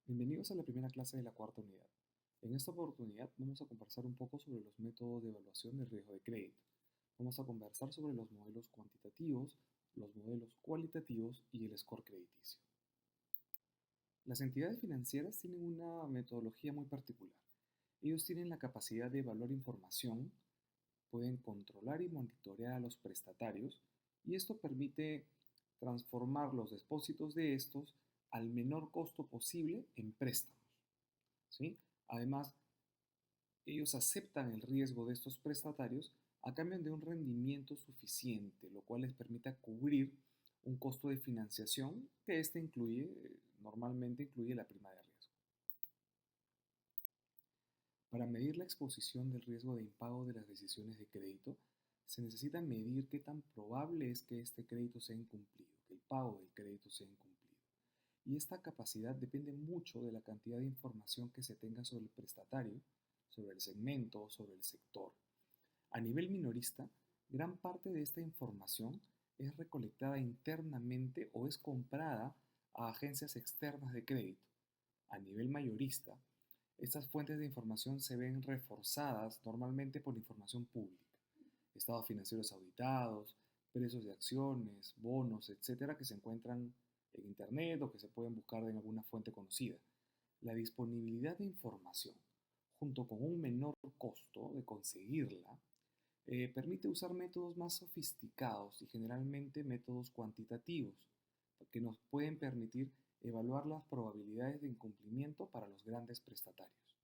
Bienvenidos a la primera clase de la cuarta unidad. En esta oportunidad vamos a conversar un poco sobre los métodos de evaluación del riesgo de crédito. Vamos a conversar sobre los modelos cuantitativos, los modelos cualitativos y el score crediticio. Las entidades financieras tienen una metodología muy particular. Ellos tienen la capacidad de evaluar información, pueden controlar y monitorear a los prestatarios y esto permite transformar los depósitos de estos al menor costo posible en préstamos, ¿sí? Además, ellos aceptan el riesgo de estos prestatarios a cambio de un rendimiento suficiente, lo cual les permite cubrir un costo de financiación que este normalmente incluye la prima de riesgo. Para medir la exposición del riesgo de impago de las decisiones de crédito, se necesita medir qué tan probable es que este crédito sea incumplido, que el pago del crédito sea incumplido. Y esta capacidad depende mucho de la cantidad de información que se tenga sobre el prestatario, sobre el segmento, sobre el sector. A nivel minorista, gran parte de esta información es recolectada internamente o es comprada a agencias externas de crédito. A nivel mayorista, estas fuentes de información se ven reforzadas normalmente por información pública, estados financieros auditados, precios de acciones, bonos, etcétera, que se encuentran en Internet o que se pueden buscar en alguna fuente conocida. La disponibilidad de información, junto con un menor costo de conseguirla, permite usar métodos más sofisticados y generalmente métodos cuantitativos, que nos pueden permitir evaluar las probabilidades de incumplimiento para los grandes prestatarios.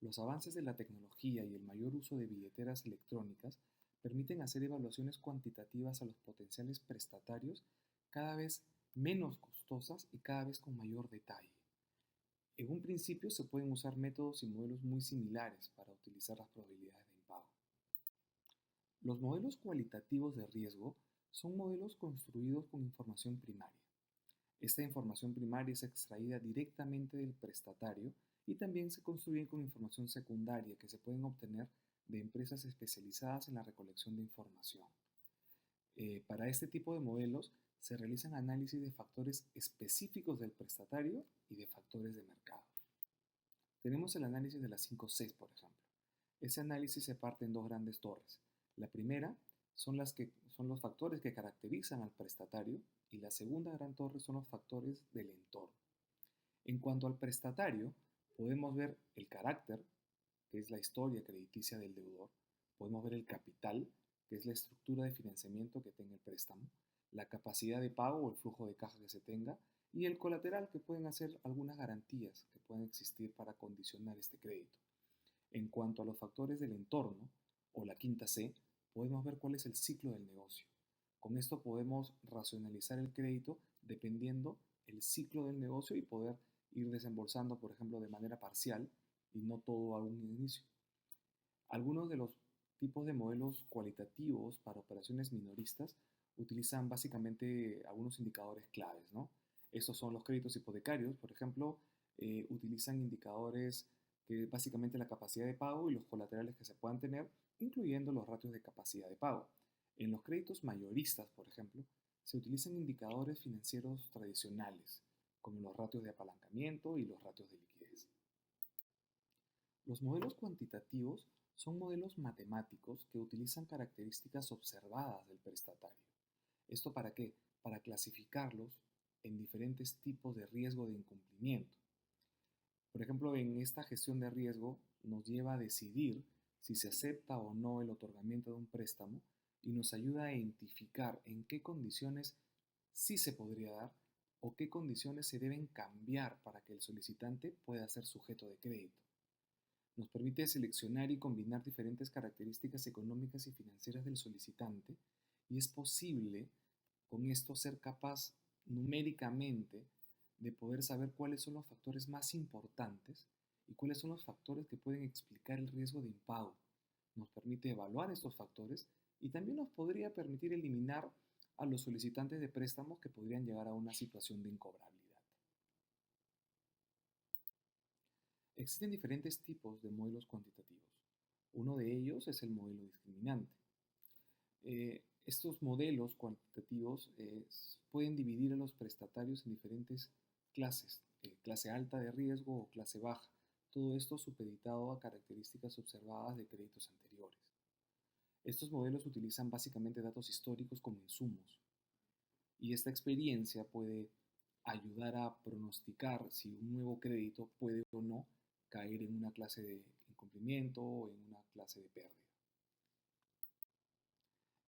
Los avances de la tecnología y el mayor uso de billeteras electrónicas permiten hacer evaluaciones cuantitativas a los potenciales prestatarios cada vez menos costosas y cada vez con mayor detalle. En un principio se pueden usar métodos y modelos muy similares para utilizar las probabilidades de impago. Los modelos cualitativos de riesgo son modelos construidos con información primaria. Esta información primaria es extraída directamente del prestatario y también se construyen con información secundaria que se pueden obtener de empresas especializadas en la recolección de información. Para este tipo de modelos se realizan análisis de factores específicos del prestatario y de factores de mercado. Tenemos el análisis de las 5 Cs, por ejemplo. Ese análisis se parte en dos grandes torres. La primera son los factores que caracterizan al prestatario y la segunda gran torre son los factores del entorno. En cuanto al prestatario, podemos ver el carácter, que es la historia crediticia del deudor, podemos ver el capital, que es la estructura de financiamiento que tenga el préstamo, la capacidad de pago o el flujo de caja que se tenga, y el colateral, que pueden hacer algunas garantías que pueden existir para condicionar este crédito. En cuanto a los factores del entorno, o la quinta C, podemos ver cuál es el ciclo del negocio. Con esto podemos racionalizar el crédito dependiendo el ciclo del negocio y poder ir desembolsando, por ejemplo, de manera parcial y no todo a un inicio. Algunos de los tipos de modelos cualitativos para operaciones minoristas utilizan básicamente algunos indicadores claves, ¿no? Estos son los créditos hipotecarios, por ejemplo, utilizan indicadores que básicamente la capacidad de pago y los colaterales que se puedan tener, incluyendo los ratios de capacidad de pago. En los créditos mayoristas, por ejemplo, se utilizan indicadores financieros tradicionales, como los ratios de apalancamiento y los ratios de liquidez. Los modelos cuantitativos son modelos matemáticos que utilizan características observadas del prestatario. ¿Esto para qué? Para clasificarlos en diferentes tipos de riesgo de incumplimiento. Por ejemplo, en esta gestión de riesgo nos lleva a decidir si se acepta o no el otorgamiento de un préstamo y nos ayuda a identificar en qué condiciones sí se podría dar o qué condiciones se deben cambiar para que el solicitante pueda ser sujeto de crédito. Nos permite seleccionar y combinar diferentes características económicas y financieras del solicitante y es posible con esto ser capaz numéricamente de poder saber cuáles son los factores más importantes y cuáles son los factores que pueden explicar el riesgo de impago. Nos permite evaluar estos factores y también nos podría permitir eliminar a los solicitantes de préstamos que podrían llegar a una situación de incobrabilidad. Existen diferentes tipos de modelos cuantitativos. Uno de ellos es el modelo discriminante. Estos modelos cuantitativos pueden dividir a los prestatarios en diferentes clases, clase alta de riesgo o clase baja. Todo esto supeditado a características observadas de créditos anteriores. Estos modelos utilizan básicamente datos históricos como insumos, y esta experiencia puede ayudar a pronosticar si un nuevo crédito puede o no caer en una clase de incumplimiento o en una clase de pérdida.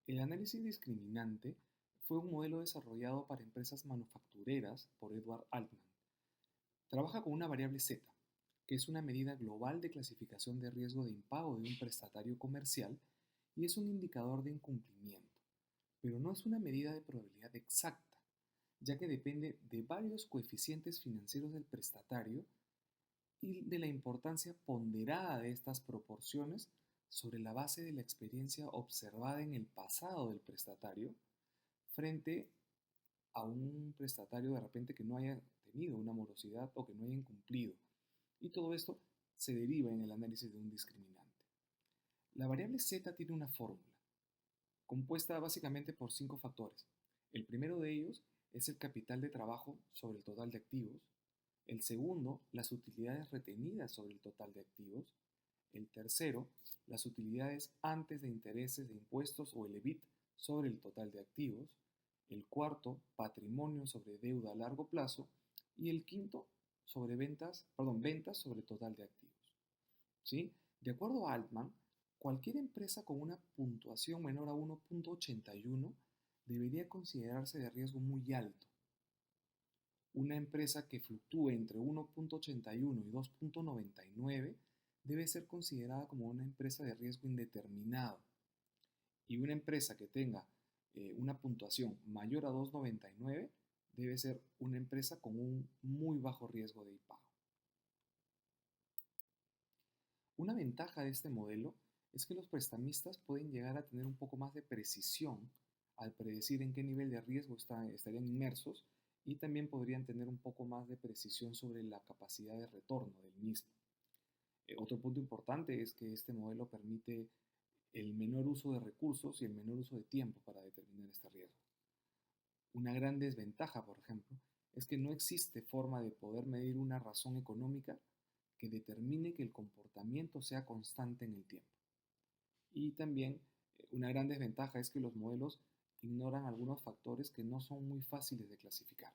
El análisis discriminante fue un modelo desarrollado para empresas manufactureras por Edward Altman. Trabaja con una variable Z, que es una medida global de clasificación de riesgo de impago de un prestatario comercial y es un indicador de incumplimiento, pero no es una medida de probabilidad exacta, ya que depende de varios coeficientes financieros del prestatario y de la importancia ponderada de estas proporciones sobre la base de la experiencia observada en el pasado del prestatario frente a un prestatario de repente que no haya tenido una morosidad o que no haya incumplido. Y todo esto se deriva en el análisis de un discriminante. La variable Z tiene una fórmula, compuesta básicamente por 5 factores. El primero de ellos es el capital de trabajo sobre el total de activos. El segundo, las utilidades retenidas sobre el total de activos. El tercero, las utilidades antes de intereses de impuestos o el EBIT sobre el total de activos. El cuarto, patrimonio sobre deuda a largo plazo. Y el quinto, ventas sobre total de activos. ¿Sí? De acuerdo a Altman, cualquier empresa con una puntuación menor a 1.81 debería considerarse de riesgo muy alto. Una empresa que fluctúe entre 1.81 y 2.99 debe ser considerada como una empresa de riesgo indeterminado. Y una empresa que tenga una puntuación mayor a 2.99 debe ser una empresa con un muy bajo riesgo de impago. Una ventaja de este modelo es que los prestamistas pueden llegar a tener un poco más de precisión al predecir en qué nivel de riesgo estarían inmersos y también podrían tener un poco más de precisión sobre la capacidad de retorno del mismo. Otro punto importante es que este modelo permite el menor uso de recursos y el menor uso de tiempo para determinar este riesgo. Una gran desventaja, por ejemplo, es que no existe forma de poder medir una razón económica que determine que el comportamiento sea constante en el tiempo. Y también una gran desventaja es que los modelos ignoran algunos factores que no son muy fáciles de clasificar.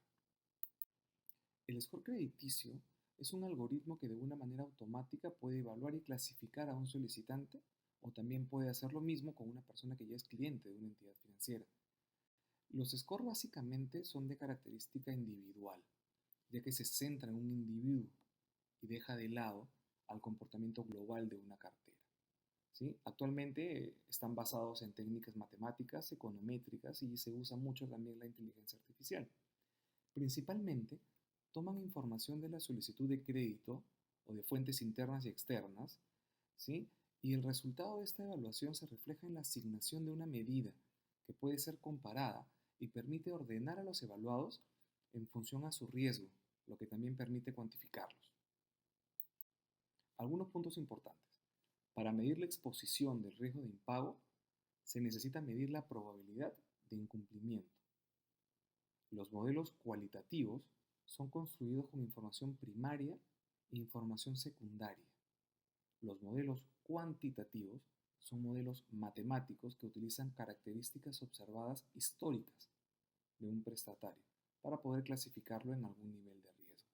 El score crediticio es un algoritmo que de una manera automática puede evaluar y clasificar a un solicitante o también puede hacer lo mismo con una persona que ya es cliente de una entidad financiera. Los scores básicamente son de característica individual, ya que se centra en un individuo y deja de lado al comportamiento global de una cartera. ¿Sí? Actualmente están basados en técnicas matemáticas, econométricas y se usa mucho también la inteligencia artificial. Principalmente, toman información de la solicitud de crédito o de fuentes internas y externas, ¿sí? Y el resultado de esta evaluación se refleja en la asignación de una medida que puede ser comparada y permite ordenar a los evaluados en función a su riesgo, lo que también permite cuantificarlos. Algunos puntos importantes. Para medir la exposición del riesgo de impago, se necesita medir la probabilidad de incumplimiento. Los modelos cualitativos son construidos con información primaria e información secundaria. Los modelos cuantitativos son modelos matemáticos que utilizan características observadas históricas de un prestatario para poder clasificarlo en algún nivel de riesgo.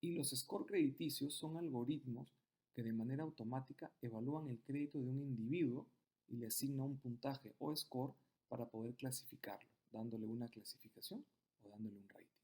Y los score crediticios son algoritmos que de manera automática evalúan el crédito de un individuo y le asigna un puntaje o score para poder clasificarlo, dándole una clasificación o dándole un rating.